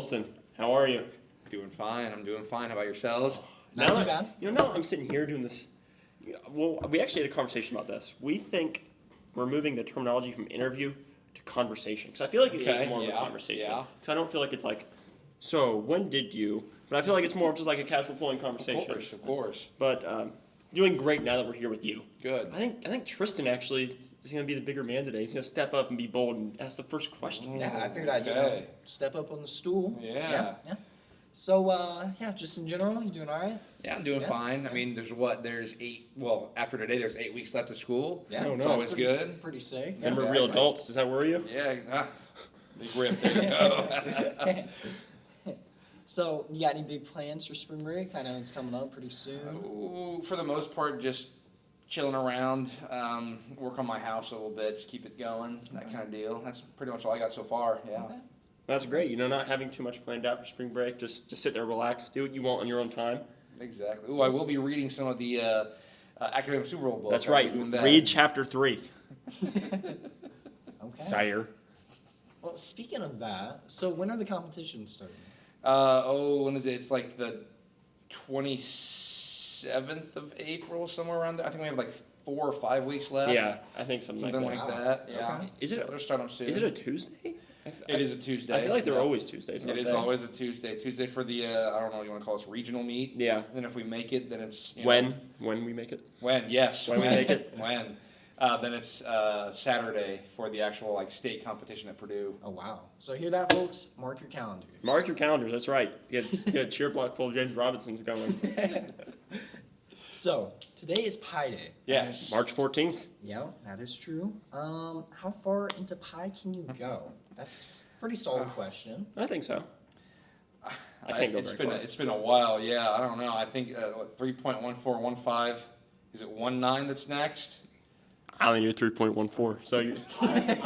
Wilson. How are you? Doing fine. I'm doing fine. How about yourselves? Not too bad. Now I'm sitting here doing this. Well, we actually had a conversation about this. We think we're moving the terminology from interview to conversation. Because I feel like it is more of a conversation. Yeah. Because I don't feel like it's like, so when did you? But I feel like it's more of just like a casual flowing conversation. Of course. But doing great now that we're here with you. Good. I think Tristan actually is going to be the bigger man today. He's going to step up and be bold and ask the first question. Yeah, I figured I'd step up on the stool. Yeah. So, just in general, you doing all right? Yeah, I'm doing fine. I mean, there's 8, well, after today, there's 8 weeks left of school. Yeah, Oh, It's no. always good. Pretty sick. And we're real adults. Does that worry you? Yeah, big rip, there you go. So, you got any big plans for spring break? I know it's coming up pretty soon. Ooh, for the most part, just chilling around, work on my house a little bit, just keep it going, that kind of deal. That's pretty much all I got so far, yeah. Okay. That's great. Not having too much planned out for spring break. Just sit there, relax, do what you want on your own time. Exactly. Ooh, I will be reading some of the academic Super Bowl books. That's I'll be right. doing that. Read chapter 3, Okay. sire. Well, speaking of that, so when are the competitions starting? When is it? It's like the 27th of April, somewhere around there. I think we have like 4 or 5 weeks left. Yeah, I think something Something like like that. that. Yeah. Okay. Is it? They're starting up soon. Is it a Tuesday? It is a Tuesday. I feel like they're yeah. always Tuesdays. It aren't is they? always a Tuesday. Tuesday for the I don't know what you want to call this, regional meet. Yeah. And then if we make it, then it's When we make it. when yes When we make it. when then it's Saturday for the actual state competition at Purdue. Oh, wow. So, hear that, folks? Mark your calendars. Mark your calendars. That's right. You get a cheer block full of James Robinsons going. So, today is Pi Day. Yes. March 14th. Yeah, that is true. How far into pi can you go? That's a pretty solid question. I think so. I can't go It's very been far. it's been a while. Yeah, I don't know. I think 3.1415. Is it 19 that's next? I only knew 3.14. So I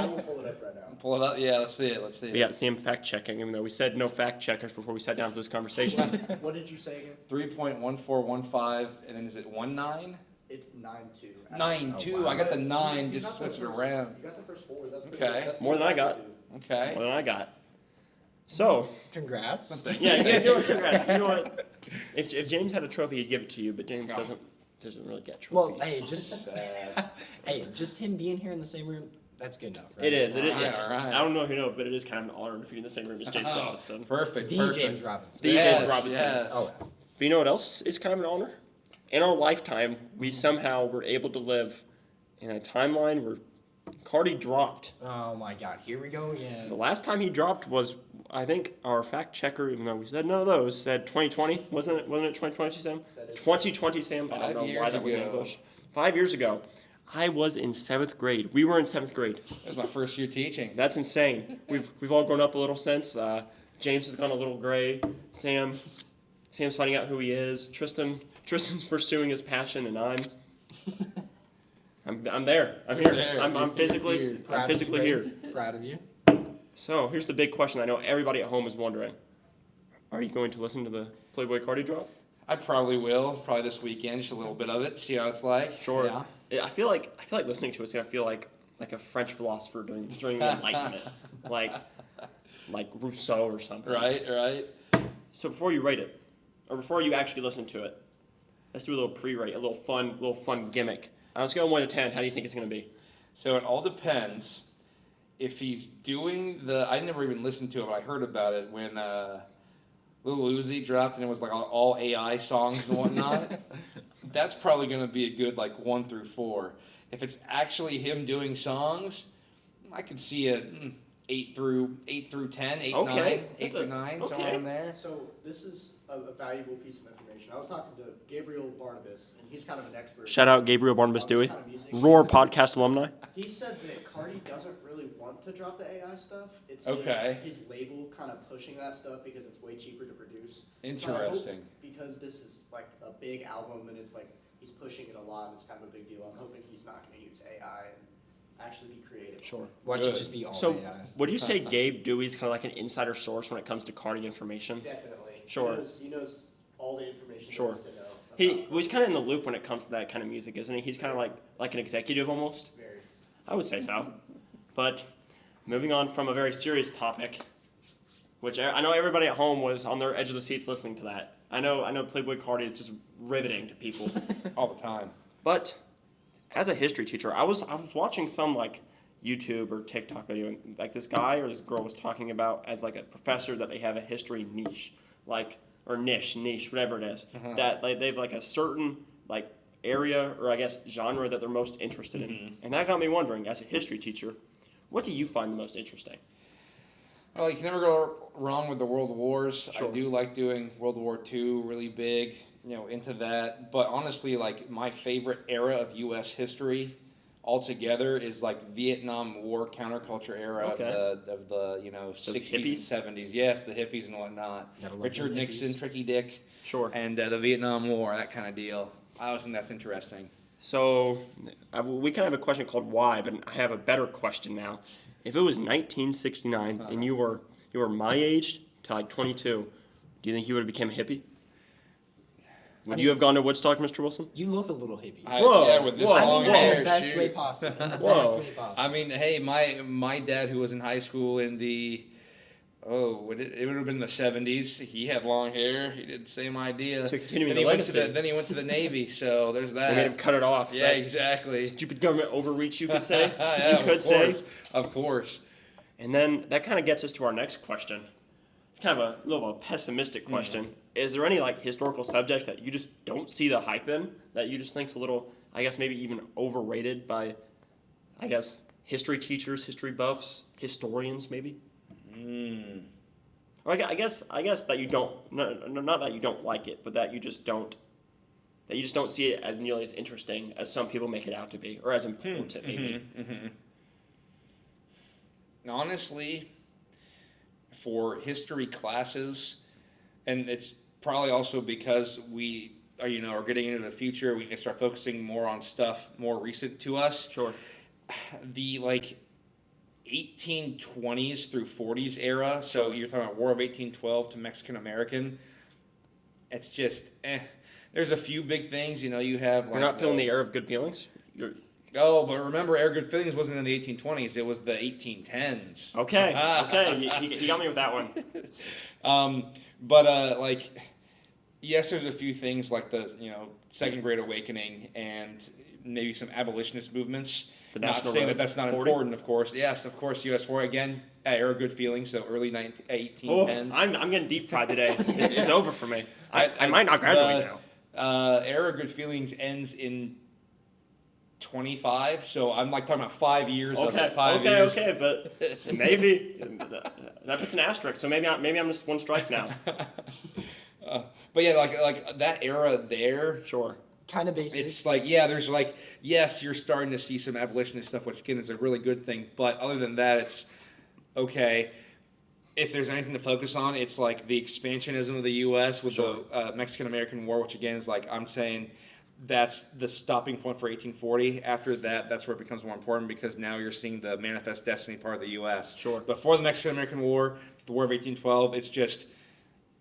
will pull it up right now. Pull it up. Yeah, let's see it. Let's see it. we got Sam fact checking, even though we said no fact checkers before we sat down for this conversation. What did you say again? 3.1415, and then is it 19? It's 9-2. 9-2. wow. I got the You 9. got Just the switch it first- around. You got the first 4. That's Okay. pretty, that's More than I got. Okay. More than I got. So, Congrats. yeah, congrats. You know what? If James had a trophy, he'd give it to you, but James Oh. doesn't really get Well, trophies. hey, just him being here in the same room, that's good enough, right? It is. Alright, Yeah. alright. I don't know if you know, but it is kind of an honor to be in the same room as James Robinson. Perfect. The perfect. James Robinson. The Yes, James Robinson. Yes. Oh, But you know what else is kind of an honor? In our lifetime, we somehow were able to live in a timeline where Cardi dropped. oh my God, here we go again. The last time he dropped was, I think, our fact checker, even though we said none of those, said 2020. Wasn't it 2020, Sam? 2020, Sam. I don't know 5 why years that was in ago. English. 5 years ago. I was in 7th grade. We were in 7th grade. That was my first year teaching. That's insane. We've all grown up a little since. James has gone a little gray. Sam's finding out who he is. Tristan's pursuing his passion, and I'm there. I'm here. There. I'm physically Proud of you, here. babe. Proud of you. So here's the big question. I know everybody at home is wondering: are you going to listen to the Playboy Cardi drop? I probably will. Probably this weekend. Just a little bit of it. See how it's like. Sure. Yeah. I feel like listening to it's gonna feel like a French philosopher during the Enlightenment, like Rousseau or something. Right. So before you rate it, or before you actually listen to it, let's do a little pre-rate, a little fun gimmick. On a scale of 1 to 10, how do you think it's gonna be? So it all depends. If he's doing I never even listened to it, but I heard about it when Lil Uzi dropped and it was like all AI songs and whatnot. That's probably going to be a good 1 through 4. If it's actually him doing songs, I could see a 8 through 10, 8, Okay. 9, 8 That's to 9, okay. somewhere in there. So this is a valuable piece of information. I was talking to Gabriel Barnabas, and he's kind of an expert. Shout out Gabriel Barnabas on this Dewey, kind of music. Roar podcast alumni. He said that Cardi doesn't really want to drop the AI stuff. It's Okay. his label kind of pushing that stuff because it's way cheaper to produce. Interesting. So I hope, because this is like a big album and it's like he's pushing it a lot and it's kind of a big deal. I'm hoping he's not going to use AI and actually be creative. Sure. Watch it Good. just be all So, AI. would you say Gabe Dewey's kind of like an insider source when it comes to Cardi information? Definitely. Sure. He knows all the information Sure. there is to know. He's kind of in the loop when it comes to that kind of music, isn't he? He's kind of like an executive almost. Very. I would say so. But moving on from a very serious topic, which I know everybody at home was on their edge of the seats listening to that. I know Playboy Cardi is just riveting to people. All the time. But as a history teacher, I was watching some like YouTube or TikTok video, and like this guy or this girl was talking about as like a professor that they have a history niche, like or niche, whatever it is, that like they have like a certain like area or I guess genre that they're most interested in, and that got me wondering as a history teacher, what do you find the most interesting? Well, you can never go wrong with the World Wars. Sure. I do like doing World War II, really big, into that. But honestly, like my favorite era of U.S. history altogether is like Vietnam War counterculture era Okay. of the 60s hippies? and 70s. Yes, the hippies and whatnot. Gotta love Richard the Nixon, hippies. Tricky Dick, Sure. and the Vietnam War, that kind of deal. I always think that's interesting. So we kind of have a question called why, but I have a better question now. If it was 1969 and you were my age to like 22, do you think you would have become a hippie? Would you have gone to Woodstock, Mr. Wilson? You look a little hippie. Whoa, Yeah, with this whoa. I long mean that in hair, the best shoot. way possible. In the Whoa. best way possible. I mean, hey, my dad who was in high school in the it would have been the 70s. He had long hair. He did the same idea. So continuing then the he legacy. then he went to the Navy. So there's They made him that. cut it off. Yeah, right? exactly. Stupid government overreach, you could say. Yeah, you could say. of course. And then that kind of gets us to our next question. It's kind of a little of a pessimistic question. Is there any like historical subject that you just don't see the hype in, that you just think's a little, I guess maybe even overrated by, I guess, history teachers, history buffs, historians maybe? Or I guess that you don't, not that you don't like it, but that you just don't see it as nearly as interesting as some people make it out to be, or as important maybe. Honestly, for history classes, and it's probably also because we are getting into the future, we can start focusing more on stuff more recent to us. Sure. The 1820s through 40s era, so you're talking about War of 1812 to Mexican American, it's just there's a few big things, you have You're not feeling the air of good feelings? but remember, Air Good Feelings wasn't in the 1820s, it was the 1810s. Okay, you got me with that one. Yes, there's a few things like the Second Great Awakening and maybe some abolitionist movements. The Not National saying Road that that's not 40? important, of course. Yes, of course, US 4 again. Era Good Feelings, so early 1810s. I'm getting deep fried today. It's over for me. I might not graduate now. Era Good Feelings ends in 25, so I'm talking about 5 years of it. 5 years. Okay, but maybe that puts an asterisk. So maybe I'm just one strike now. But yeah, like that era there. Sure. Kind of basic. It's there's yes, you're starting to see some abolitionist stuff, which again is a really good thing. But other than that, it's okay. If there's anything to focus on, it's like the expansionism of the U.S. with the Mexican-American War, which again is I'm saying that's the stopping point for 1840. After that, that's where it becomes more important because now you're seeing the manifest destiny part of the U.S. Sure. Before the Mexican-American War, the War of 1812, it's just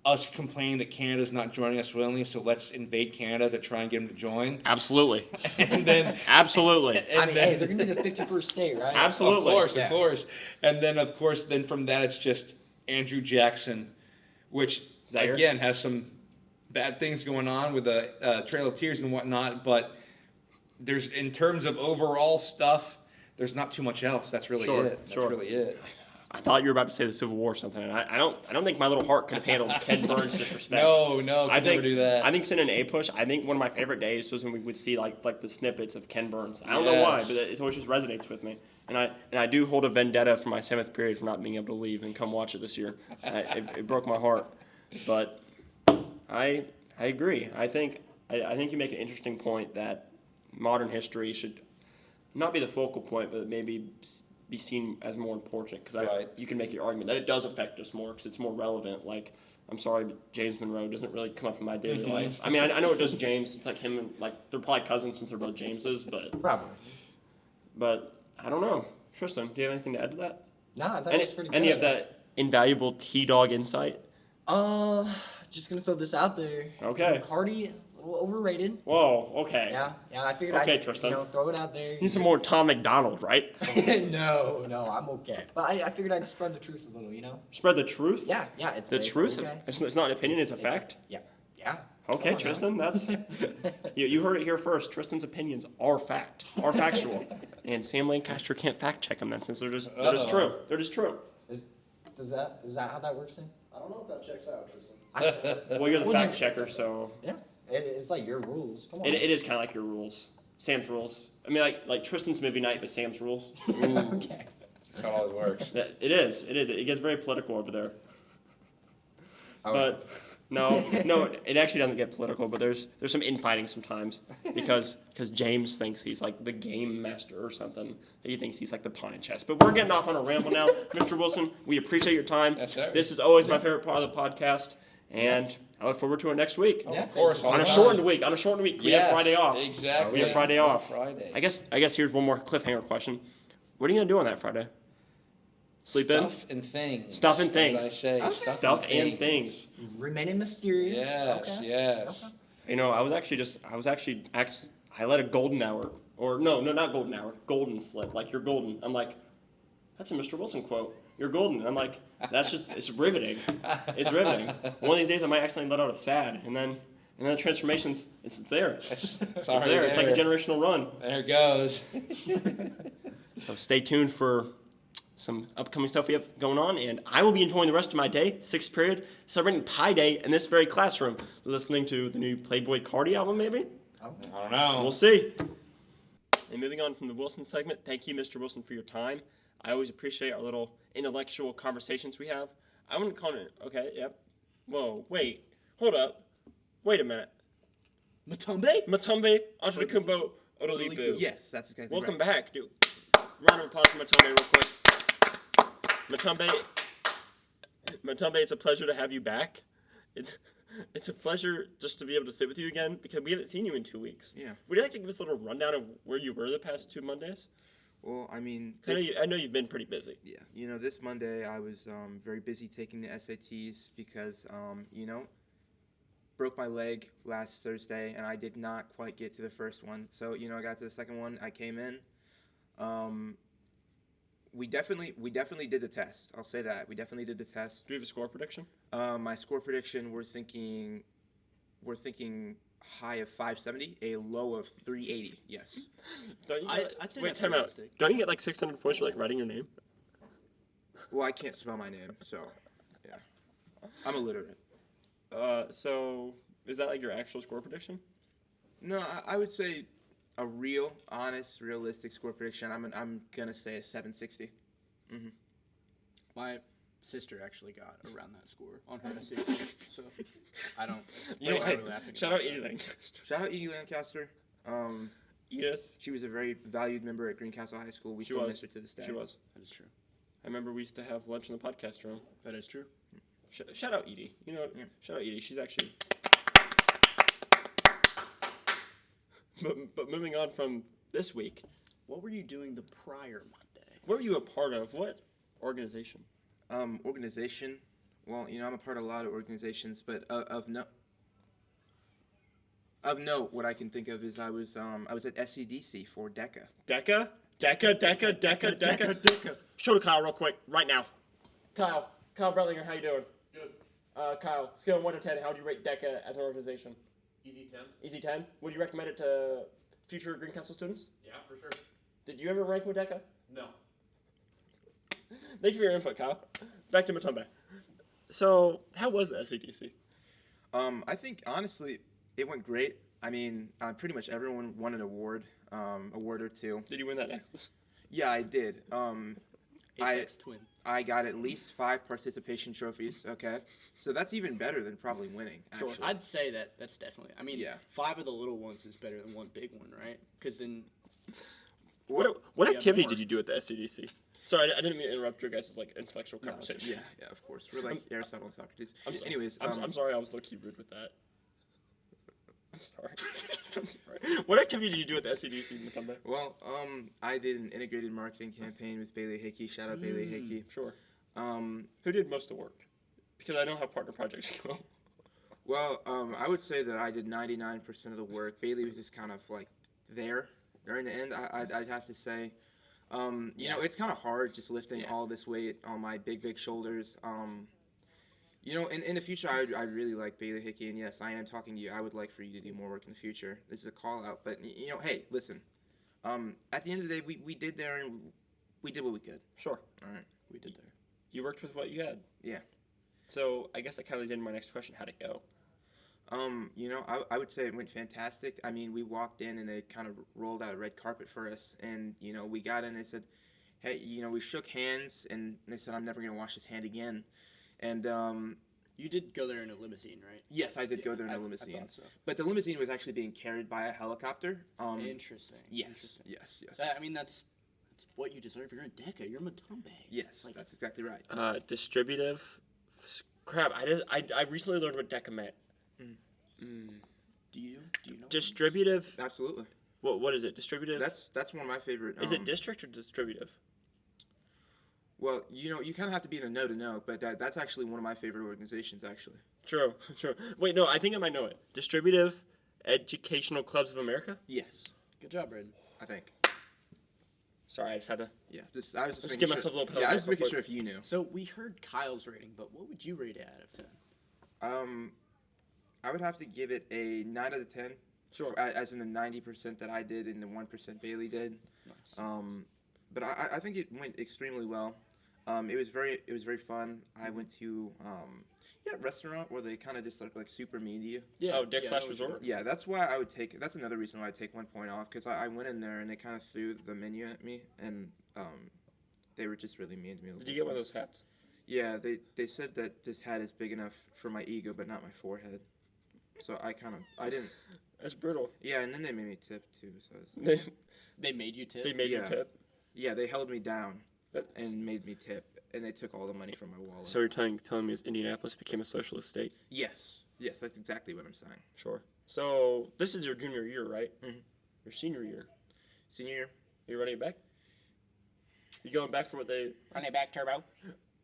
us complaining that Canada's not joining us willingly, so let's invade Canada to try and get them to join. Absolutely. And then Absolutely. I mean, hey, they're gonna be the 51st state, right? Absolutely. of course. And then of course, then from that it's just Andrew Jackson, which Zaire? again has some bad things going on with the Trail of Tears and whatnot, but there's in terms of overall stuff, there's not too much else. That's really Sure, it. That's sure. really it. I thought you were about to say the Civil War or something, and I don't think my little heart could have handled Ken Burns' disrespect. No, I could think never do that. I think sending an A push. I think one of my favorite days was when we would see like the snippets of Ken Burns. I don't know why, Yes. but it always just resonates with me. And I do hold a vendetta for my 7th period for not being able to leave and come watch it this year. It broke my heart, but I agree. I think you make an interesting point that modern history should not be the focal point, but maybe be seen as more important because Right. you can make your argument that it does affect us more because it's more relevant. Like, I'm sorry, but James Monroe doesn't really come up in my daily life. I mean, I know it does James. It's like him and they're probably cousins since they're both Jameses, Probably. but I don't know. Tristan, do you have anything to add to that? Nah, that was pretty good. Any of that invaluable T-Dog insight? Just gonna throw this out there. Okay. Cardi, little overrated. Whoa, okay. Yeah, I figured Okay, I'd Tristan. throw it out there. You need some more Tom McDonald, right? No, I'm okay. But I figured I'd spread the truth a little, Spread the truth? Yeah, it's The it's truth? okay. It's not an opinion, it's a fact? Yeah. Okay, Come on now. Tristan, that's you heard it here first. Tristan's opinions are factual. And Sam Lancaster can't fact check them then, since they're just true. They're just true. Is that how that works then? I don't know if that checks out, Tristan. Well, you're the Well, fact checker, so Yeah. It's like your rules. Come on. it is kind of like your rules. Sam's rules. I mean, like Tristan's movie night, but Sam's rules. Okay. That's how it always works. It is. It gets very political over there. Oh. But no, it actually doesn't get political. But there's some infighting sometimes because James thinks he's like the game master or something. He thinks he's like the pawn in chess. But we're getting off on a ramble now, Mr. Wilson. We appreciate your time. Yes, sir. This is always my favorite part of the podcast, and I look forward to it next week. Yeah, Of course. thank On you a so shortened much. week. We have Friday off. Exactly. We have Friday off. Friday. I guess here's one more cliffhanger question. What are you gonna do on that Friday? Sleep in? Stuff and things. Stuff and things. As I say. Okay. Stuff and things. Remaining mysterious. Yes, Okay. yes. Okay. You know, I let a golden hour, or no, not golden hour, golden slip. Like, you're golden. I'm like, that's a Mr. Wilson quote. You're golden. I'm like, it's riveting. It's riveting. One of these days I might accidentally let out a sad, and then the transformations, it's there. It's It's already there. It's like a generational run. There it goes. So stay tuned for some upcoming stuff we have going on, and I will be enjoying the rest of my day, 6th period, celebrating Pi Day in this very classroom, listening to the new Playboy Cardi album, maybe? I don't know. We'll see. And moving on from the Wilson segment, thank you, Mr. Wilson, for your time. I always appreciate our little intellectual conversations we have. I wouldn't call it, okay, yep. Whoa, wait, hold up. Wait a minute. Matumbe? Matumbe Antetokounmpo Odolipu. Yes, that's exactly Welcome right. back, dude. Round of applause for Matumbe real quick. Matumbe, it's a pleasure to have you back. It's a pleasure just to be able to sit with you again because we haven't seen you in 2 weeks. Yeah. Would you like to give us a little rundown of where you were the past 2 Mondays? Well, I mean, I know you've been pretty busy. yeah, this Monday I was very busy taking the SATs because, broke my leg last Thursday and I did not quite get to the first one. So, I got to the second one. I came in. We definitely did the test. I'll say that. We definitely did the test. Do you have a score prediction? My score prediction, we're thinking high of 570, a low of 380. Yes. Don't you I'd say wait, that's time out. realistic. Don't you get like 600 points for like writing your name? Well, I can't spell my name, so yeah. I'm illiterate. So is that like your actual score prediction? No, I would say a real, honest, realistic score prediction. I'm gonna say a 760. My sister actually got around that score on her SAT, so I don't. You know, I'm hey, really laughing shout about out that. Edie Lang. Shout out Edie Lancaster. Edith. She was a very valued member at Greencastle High School. We She still was. miss her to this day. She was. That is true. I remember we used to have lunch in the podcast room. That is true. Shout out Edie. You know, Yeah. shout out Edie. She's actually. But moving on from this week, What were you doing the prior Monday? what were you a part of? What organization? Organization. Well, I'm a part of a lot of organizations, but of note, what I can think of is I was at SCDC for DECA. Deca? Deca. Show to Kyle real quick, right now. Kyle Brellinger, how you doing? Good. Kyle, scale of 1 to 10, how would you rate DECA as an organization? Easy 10? Easy 10. Would you recommend it to future Greencastle students? Yeah, for sure. Did you ever rank with DECA? No. Thank you for your input, Kyle. Back to Matumbe. So, how was the SCDC? I think honestly it went great. I mean, pretty much everyone won an award or two. Did you win that necklace? Yeah, I did. Apex Twin. I got at least 5 participation trophies. Okay, so that's even better than probably winning. Sure. Actually. I'd say that's definitely. I mean, Yeah. 5 of the little ones is better than one big one, right? Because then What Yeah, activity more. did you do at the SCDC? Sorry, I didn't mean to interrupt your guys' like intellectual No, conversation. yeah, of course. We're like Aristotle and Socrates. I'm sorry. Anyways, I'm sorry I was low-key rude with that. I'm sorry. I'm sorry. What activity did you do at the SCDC, Matumbe? well, I did an integrated marketing campaign with Bailey Hickey. Shout out Bailey Hickey. Sure. Um, Who did most of the work? Because I know how partner projects go. Well, I would say that I did 99% of the work. Bailey was just kind of like there during the end. I'd have to say. You know, it's kind of hard just lifting all this weight on my big shoulders. You know, in the future, I'd really like Bailey Hickey, and yes, I am talking to you. I would like for you to do more work in the future. This is a call out, but you know, hey, listen. At the end of the day, we did there, and we did what we could. Sure. All right. We did there. You worked with what you had. Yeah. So I guess that kind of leads into my next question. How'd it go? You know, I would say it went fantastic. I mean, we walked in and they kind of rolled out a red carpet for us, and you know, we got in. And they said, "Hey, you know," we shook hands, and they said, "I'm never gonna wash his hand again." And You did go there in a limousine, right? yes, I did go there in a I limousine, thought so. but the limousine was actually being carried by a helicopter. Interesting. Yes, Interesting. yes, yes, I mean, that's what you deserve. You're in DECA. You're Matumbe. yes. Like, That's exactly right. Distributive. Crap. I recently learned what DECA meant. do you know? Distributive. Absolutely. What is it? Distributive. That's one of my favorite. Is it district or distributive? Well, you know, you kind of have to be in the know to know, but that's actually one of my favorite organizations, actually. True. True. Wait, no. I think I might know it. Distributive Educational Clubs of America. Yes, Good job, Braden. I think. Sorry, I just had to. Yeah, I was just Let's making give sure. myself a little pat Yeah, on I the was back making real sure if you knew. So we heard Kyle's rating, but what would you rate it out of 10? I would have to give it a 9 out of 10. Sure. As in the 90% that I did and the 1% Bailey did. Nice. But I think it went extremely well. It was very fun. I went to a restaurant where they kind of just like super mean to you. Yeah. Oh, Dick yeah, slash that was Resort? good. Yeah, that's why I would take. That's another reason why I take 1 point off, because I went in there and they kind of threw the menu at me, and they were just really mean to me. Did you get one of those hats? Yeah, they said that this hat is big enough for my ego, but not my forehead. So I didn't. That's brutal. Yeah, and then they made me tip too. So it's like, They They made you tip. they made you Yeah. tip. yeah, they held me down That's- and made me tip, and they took all the money from my wallet. So you're telling me Indianapolis became a socialist state? yes, that's exactly what I'm saying. Sure. So this is your junior year, right? Mhm. Your senior year. Senior year. Are you running it back? You going back for what they? Run it back, Turbo.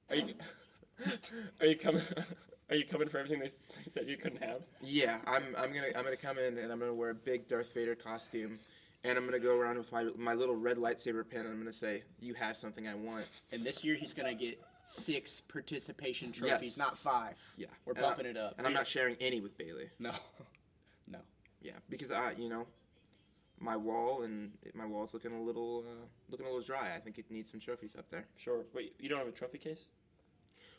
Are you? Are you coming? Are you coming for everything they said you couldn't have? Yeah, I'm gonna come in and I'm gonna wear a big Darth Vader costume, and I'm gonna go around with my little red lightsaber pen, and I'm gonna say, "You have something I want." And this year he's gonna get 6 participation trophies, Yes. not 5. Yeah, We're And bumping it up. and I'm not sharing any with Bailey. No. No. Yeah, because my wall's looking a little dry. I think it needs some trophies up there. Sure. Wait, you don't have a trophy case?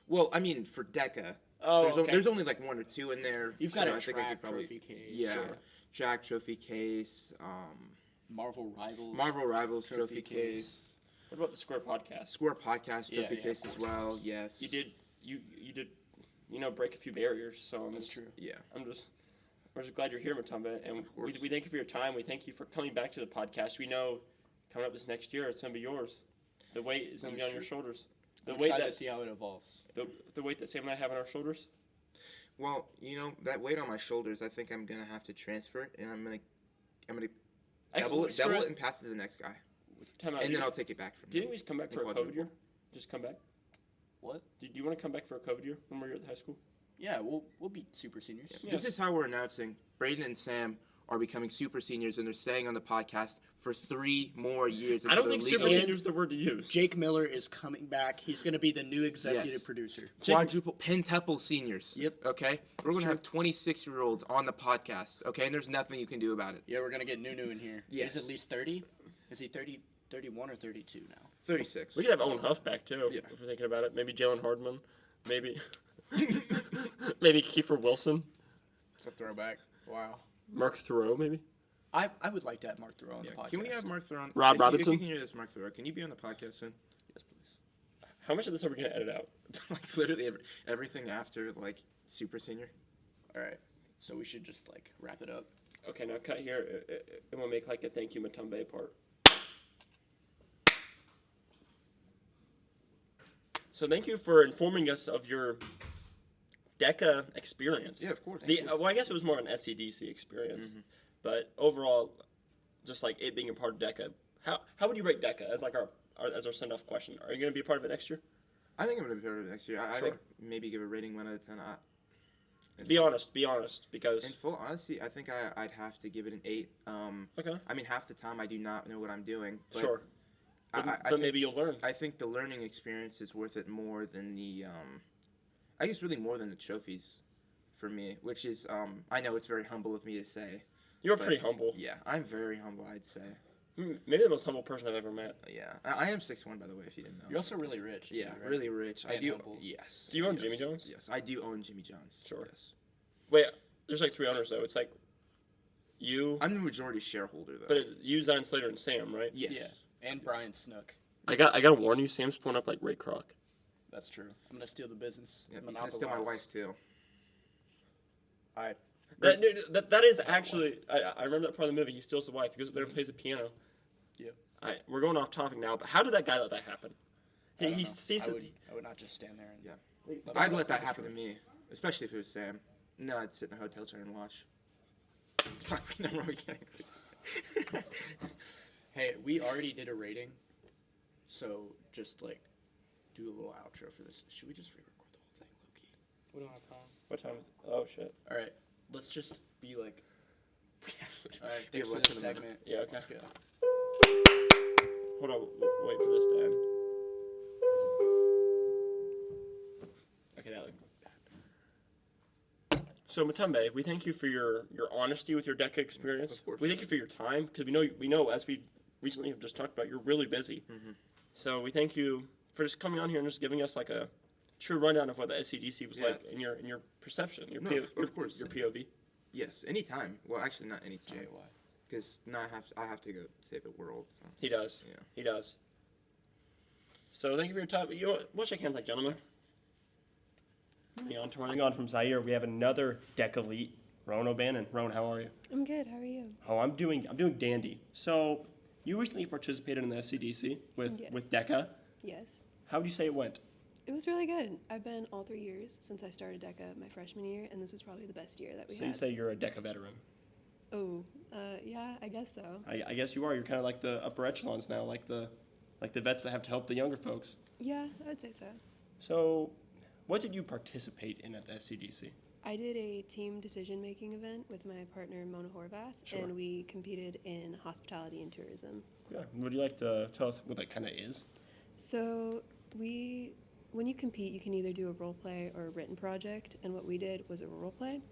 Well, I mean, for DECA, Oh, there's only like 1 or 2 in there. You've got so a I think I could track trophy case. Yeah, Sure. track trophy case, Marvel Rivals. Marvel Rivals trophy Trophy case, What about the Square Podcast? Score podcast Yeah, trophy yeah, case of as course. well. Yes, You did. You did. Break a few barriers. So That's true. Yeah, We're just glad you're here, Matumba, and Of course. we thank you for your time. We thank you for coming back to the podcast. We know coming up this next year, it's gonna be yours. The weight is gonna be on your shoulders. The I'm weight excited that to see how it evolves. the weight that Sam and I have on our shoulders. Well, that weight on my shoulders, I think I'm gonna have to transfer it, and I'm gonna double it and pass it to the next guy, Time out. and do then you, I'll take it back from do you him. think we should come back And for a COVID quadruple. year? Just come back. What? Do you want to come back for a COVID year when we're at high school? Yeah, we'll be super seniors. Yeah. This is how we're announcing Braden and Sam are becoming super seniors, and they're staying on the podcast for 3 more years. I don't until think they're super legally senior is the word to use. Jake Miller is coming back. He's going to be the new executive Yes. producer. quadruple pentuple seniors. Yep. Okay, we're gonna have 26-year-olds on the podcast. Okay, and there's nothing you can do about it. Yeah, we're going to get Nunu in here. Yes. He's at least 30. Is he 30, 31 or 32 now? 36. We could have Owen Huff back too, Yeah. if we're thinking about it. Maybe Jalen Hardman. Maybe maybe Kiefer Wilson. It's a throwback. Wow. Mark Thoreau, maybe. I would like to have Mark Thoreau on Yeah. the podcast. Can we have Mark Thoreau? Rob if you Robinson? can hear this, Mark Thoreau, can you be on the podcast soon? Yes, please. How much of this are we gonna edit out? Like literally everything after like super senior. All right. So we should just wrap it up. Okay, now cut here, and we'll make a thank you Matumbe part. So thank you for informing us of your DECA experience. Yeah, of course. Well, I guess it was more an SCDC experience, but overall, just it being a part of DECA, how would you rate DECA as our send off question? Are you going to be a part of it next year? I think I'm gonna be part of it next year. I Sure. think maybe give a rating 1 out of 10. Be honest, because In full honesty, I think I'd have to give it an 8. okay, I mean, half the time I do not know what I'm doing. But sure, but, I but think, maybe you'll learn. I think the learning experience is worth it more than the, I guess really more than the trophies for me, which is, I know it's very humble of me to say. You're but pretty humble. Yeah, I'm very humble, I'd say. Maybe the most humble person I've ever met. Yeah, I am 6'1", by the way, if you didn't know. You're also really rich. Too, Yeah, right? really rich. I And do. humble. Yes. Do you own yes, Jimmy John's? Yes, I do own Jimmy John's. Sure. Yes. Wait, there's like 3 owners though. It's like you, I'm the majority shareholder though. but you, Zion Slater, and Sam, right? Yes. Yeah. And Brian Snook. I gotta warn you, Sam's pulling up like Ray Kroc. That's true. I'm gonna steal the business. Yep, he's gonna steal my wife too. I. That is actually I remember that part of the movie. He steals the wife. He goes up there and plays the piano. Yeah. We're going off topic now, but how did that guy let that happen? I don't He know. sees I it. would, I would not just stand there and. Yeah. I'd let that happen to me, especially if it was Sam. No, I'd sit in a hotel chair and watch. Fuck, never mind. Hey, we already did a rating, so just like do a little outro for this. Should we just re-record the whole thing, Loki? We don't have time. What time? Oh shit. All right, let's just be like. All right, We thanks have for less this than a minute. segment. Yeah, okay. Let's go. Hold on. Wait for this to end. Okay, that looked bad. So Matumbe, we thank you for your honesty with your DECA experience. Of course. We thank you for your time because we know as we recently have just talked about, you're really busy. Mhm. So we thank you for just coming on here and just giving us like a true rundown of what the SCDC was Yeah. like in your perception, your No, of course. your POV. Yes, anytime. Well, actually, not anytime. JY. Because now I have to go save the world. So. He does. Yeah. He does. So thank you for your time. You know what? We'll shake hands like gentlemen. Running on from Zaire, we have another Deck Elite, Roan O'Bannon. Roan, how are you? I'm good. How are you? Oh, I'm doing dandy. So you recently participated in the SCDC with Yes. DECA. Yes. How would you say it went? It was really good. I've been all 3 years since I started DECA my freshman year, and this was probably the best year that we So you had. say you're a DECA veteran. Oh, yeah, I guess so. I guess you are. You're kind of like the upper echelons now, like the vets that have to help the younger folks. Yeah, I would say so. So, what did you participate in at the SCDC? I did a team decision-making event with my partner Mona Horvath, Sure. and we competed in hospitality and tourism. Yeah. Would you like to tell us what that kind of is? So when you compete, you can either do a role play or a written project, and what we did was a role play,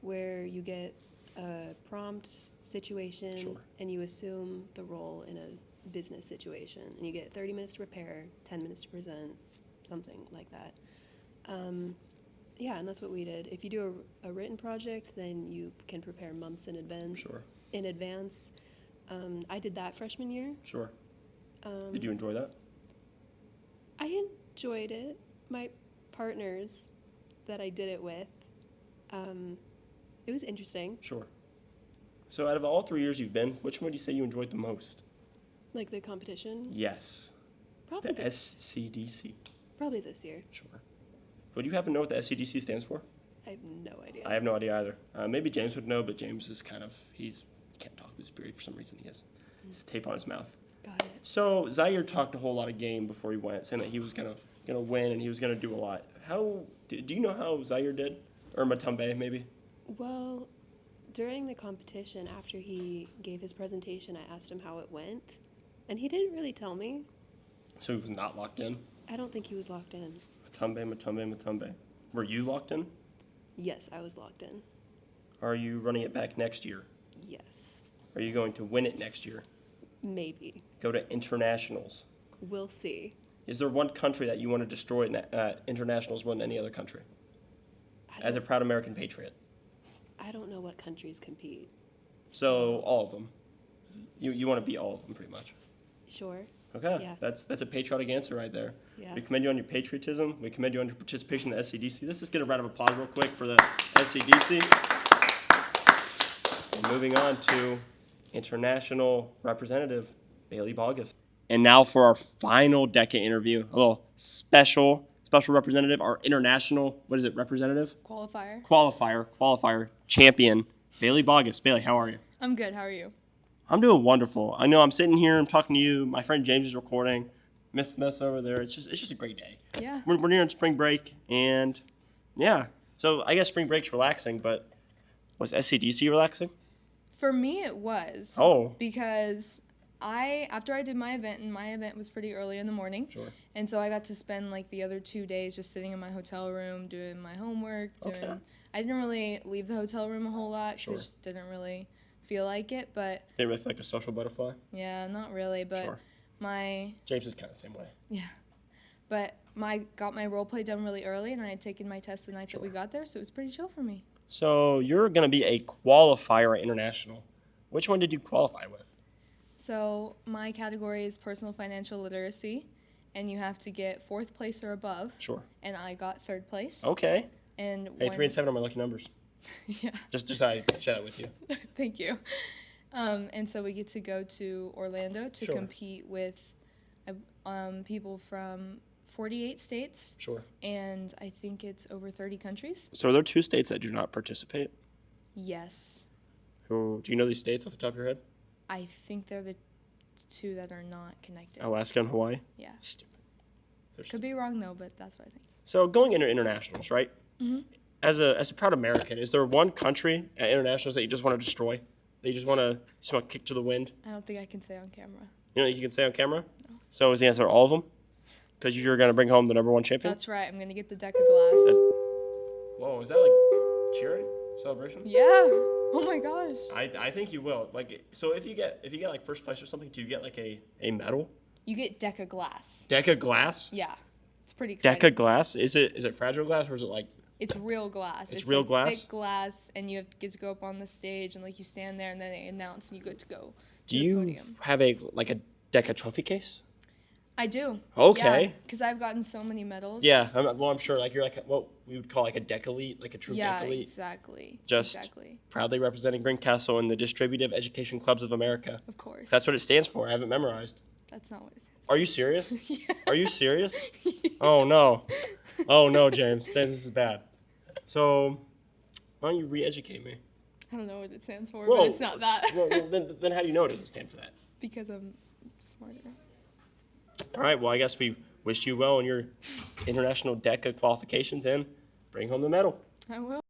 where you get a prompt situation Sure. and you assume the role in a business situation, and you get 30 minutes to prepare, 10 minutes to present, something like that. Yeah, and that's what we did. If you do a written project, then you can prepare months in advance. Sure. I did that freshman year. Sure. Um, Did you enjoy that? I enjoyed it. My partners that I did it with, it was interesting. Sure. So, out of all 3 years you've been, which one would you say you enjoyed the most? Like the competition, Yes. probably The SCDC. probably this year. Sure. Would you happen to know what the SCDC stands for? I have no idea. I have no idea either. Maybe James would know, but James is he can't talk this period for some reason. He has his tape on his mouth. Got it. So Zaire talked a whole lot of game before he went, saying that he was gonna win and he was gonna do a lot. How do you know how Zaire did, or Matumbe maybe? Well, during the competition, after he gave his presentation, I asked him how it went, and he didn't really tell me. So he was not locked in. I don't think he was locked in. Matumbe. Were you locked in? Yes, I was locked in. Are you running it back next year? Yes, Are you going to win it next year? maybe. Go to internationals. We'll see. Is there one country that you want to destroy at internationals more than any other country? As a proud American patriot. I don't know what countries compete. So all of them. You want to beat all of them pretty much. Sure. Okay, Yeah. that's a patriotic answer right there. Yeah. We commend you on your patriotism. We commend you on your participation in the SCDC. Let's just get a round of applause real quick for the SCDC. And moving on to international representative Bailey Bogus. And now for our final DECA interview, a little special representative, our international, representative? Qualifier champion, Bailey Bogus. Bailey, how are you? I'm good. How are you? I'm doing wonderful. I know I'm sitting here, I'm talking to you. My friend James is recording. Miss Smith's over there. It's just a great day. Yeah. We're near spring break, and yeah. So I guess spring break's relaxing, but was SCDC relaxing? For me, it was. Oh. Because after I did my event, and my event was pretty early in the morning. Sure. And so I got to spend like the other 2 days just sitting in my hotel room doing my homework. Okay. I didn't really leave the hotel room a whole lot because Sure. I just didn't really feel like it. But They with like a social butterfly? yeah, not really. But Sure. my James is kind of the same way. but my got my role play done really early, and I had taken my test the night that we Sure. got there, so it was pretty chill for me. So you're going to be a qualifier at international. Which one did you qualify with? So my category is personal financial literacy, and you have to get 4th place or above. Sure. And I got 3rd place. Okay. And Hey, 3 and 7 are my lucky numbers. yeah, Just I share that with you. thank you. And so we get to go to Orlando to Sure. compete with people from 48 states, Sure. and I think it's over 30 countries. So are there 2 states that do not participate? Yes, Who do you know these states off the top of your head? I think they're the 2 that are not connected. Alaska and Hawaii. Yeah, Stupid. They're could be wrong though, but that's what I think. So going into internationals, right? Mm-hmm. As a proud American, is there one country at internationals that you just want to destroy? That you just want to kick to the wind? I don't think I can say on camera. You know, you can say on camera. So is the answer all of them? Because you're gonna bring home the #1 champion. That's right. I'm gonna get the deck of glass. Whoa, is that like cheering celebration? Yeah. Oh my gosh. I think you will. Like, so if you get like first place or something, do you get like a medal? You get deck of glass. Deck of glass. Yeah. It's pretty exciting. Deck of glass. Is it fragile glass or is it like? It's real glass. It's real like glass? Thick glass, and you get to go up on the stage, and like you stand there, and then they announce, and you get to go to Do the you podium. have a deck of trophy case? I do. Okay. Because I've gotten so many medals. Yeah. I'm sure. Like you're like what we would call like a deck elite, like a true Yeah. deck elite. Exactly. Just exactly. proudly representing Greencastle in the Distributive Education Clubs of America. Of course. That's what it stands for. I have it memorized. That's not what it stands Are you serious? for. Yeah. Are you serious? Oh no. Oh no, James. This is bad. So, why don't you re-educate me? I don't know what it stands for, Whoa. but it's not that. Well, then how do you know it doesn't stand for that? Because I'm smarter. All right. Well, I guess we wish you well in your international deck of qualifications and bring home the medal. I will.